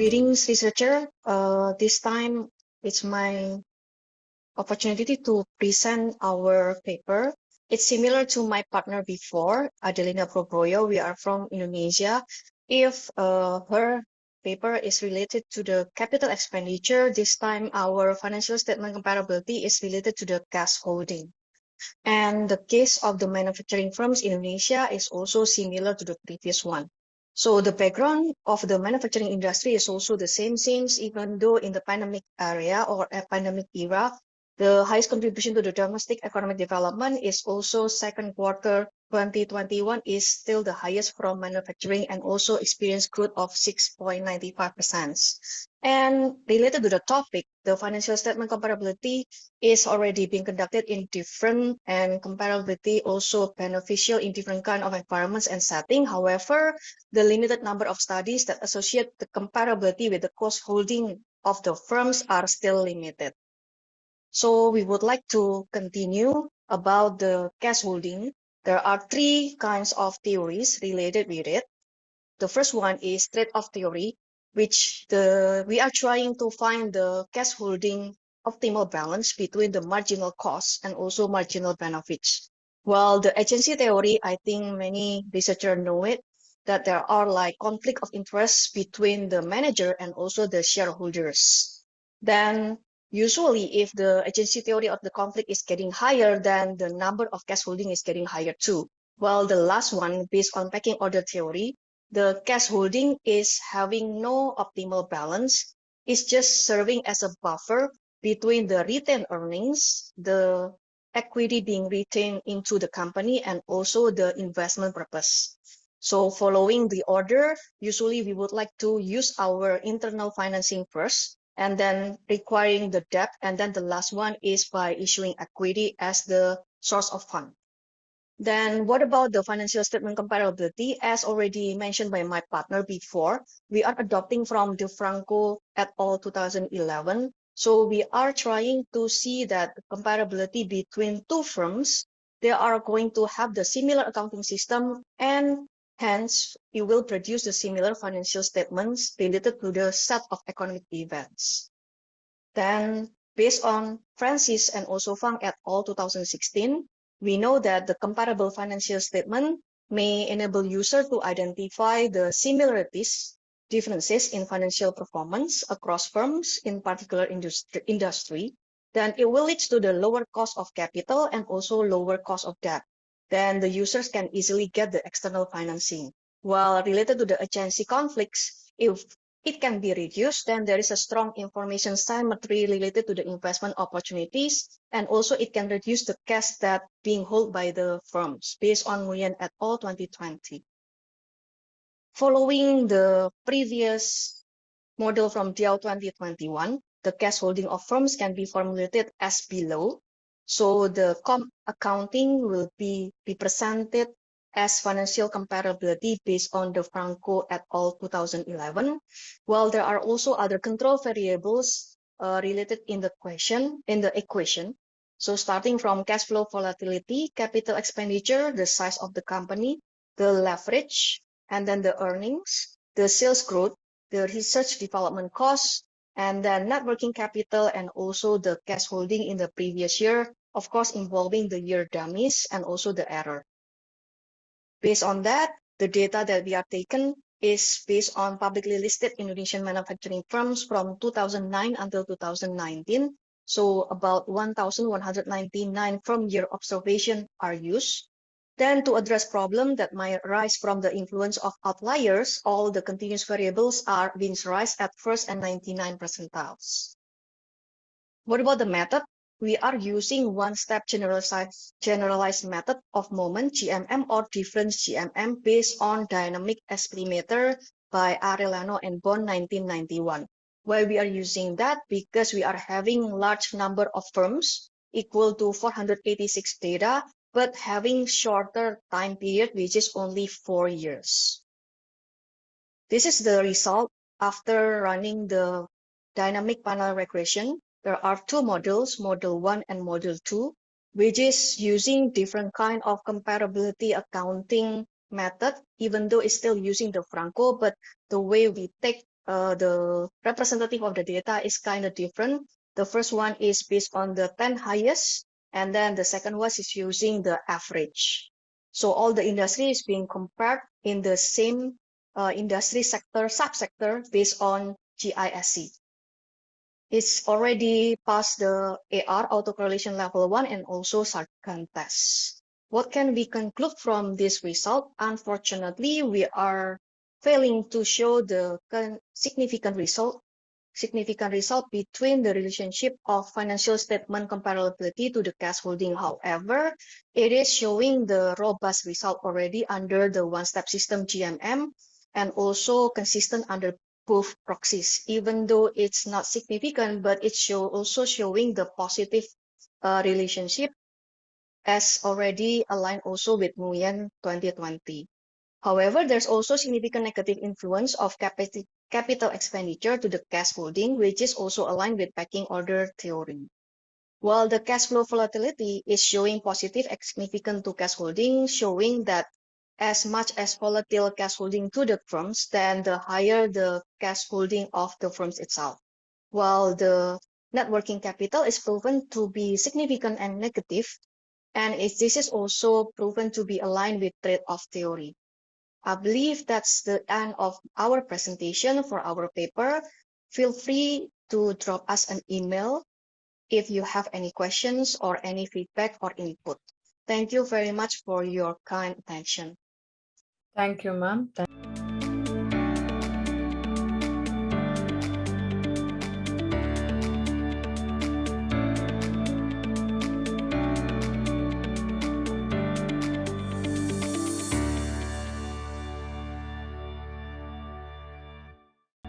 Greetings, researcher. This time it's my opportunity to present our paper. It's similar to my partner before, Adelina Probroyo. We are from Indonesia. If her paper is related to the capital expenditure, this time our financial statement comparability is related to the cash holding. And the case of the manufacturing firms in Indonesia is also similar to the previous one. So the background of the manufacturing industry is also the same since even though in the pandemic area or a pandemic era, the highest contribution to the domestic economic development is also second quarter 2021 is still the highest from manufacturing and also experienced growth of 6.95%. And related to the topic, the financial statement comparability is already being conducted in different and comparability also beneficial in different kind of environments and setting. However, the limited number of studies that associate the comparability with the cost holding of the firms are still limited. So we would like to continue about the cash holding. There are three kinds of theories related with it. The first one is trade-off theory, which we are trying to find the cash holding optimal balance between the marginal costs and also marginal benefits. While the agency theory, I think many researchers know it, that there are like conflict of interest between the manager and also the shareholders. Then usually if the agency theory of the conflict is getting higher, then the number of cash holding is getting higher too. While the last one, based on pecking order theory, the cash holding is having no optimal balance. It's just serving as a buffer between the retained earnings, the equity being retained into the company, and also the investment purpose. So following the order, usually we would like to use our internal financing first, and then requiring the debt, and then the last one is by issuing equity as the source of fund. Then what about the financial statement comparability? As already mentioned by my partner before, we are adopting from De Franco et al. 2011. So we are trying to see that the comparability between two firms, they are going to have the similar accounting system and hence it will produce the similar financial statements related to the set of economic events. Then based on Francis and also Fang et al. 2016, we know that the comparable financial statement may enable users to identify the similarities, differences in financial performance across firms in particular industry. Then it will lead to the lower cost of capital and also lower cost of debt. Then the users can easily get the external financing. While related to the agency conflicts, if it can be reduced, then there is a strong information symmetry related to the investment opportunities, and also it can reduce the cash debt being held by the firms based on Nguyen et al. 2020. Following the previous model from DL 2021, the cash holding of firms can be formulated as below. So the accounting will be represented as financial comparability based on De Franco et al. 2011, while there are also other control variables related in the equation. So starting from cash flow volatility, capital expenditure, the size of the company, the leverage, and then the earnings, the sales growth, the research development costs, and then net working capital, and also the cash holding in the previous year, of course, involving the year dummies and also the error. Based on that, the data that we have taken is based on publicly listed Indonesian manufacturing firms from 2009 until 2019. So about 1,199 firm year observation are used. Then to address problems that might arise from the influence of outliers, all the continuous variables are being raised at first and 99 percentiles. What about the method? We are using one-step generalized method of moment GMM or difference GMM based on dynamic estimator by Arellano and Bond 1991. Why we are using that? Because we are having large number of firms equal to 486 data, but having shorter time period, which is only 4 years. This is the result after running the dynamic panel regression. There are two models, model 1 and model 2, which is using different kind of comparability accounting method, even though it's still using the Franco, but the way we take the representative of the data is kind of different. The first one is based on the 10 highest, and then the second one is using the average. So all the industry is being compared in the same industry sector, subsector based on GISC. It's already passed the AR autocorrelation level 1 and also shotgun test. What can we conclude from this result? Unfortunately, we are failing to show the significant result between the relationship of financial statement comparability to the cash holding. However, it is showing the robust result already under the one-step system GMM and also consistent under both proxies, even though it's not significant, but it's also showing the positive relationship as already aligned also with Nguyen 2020. However, there's also significant negative influence of capital expenditure to the cash holding, which is also aligned with pecking order theory. While the cash flow volatility is showing positive significant to cash holding, showing that as much as volatile cash holding to the firms, then the higher the cash holding of the firms itself. While the net working capital is proven to be significant and negative, and this is also proven to be aligned with trade-off theory. I believe that's the end of our presentation for our paper. Feel free to drop us an email if you have any questions or any feedback or input. Thank you very much for your kind attention. Thank you, ma'am.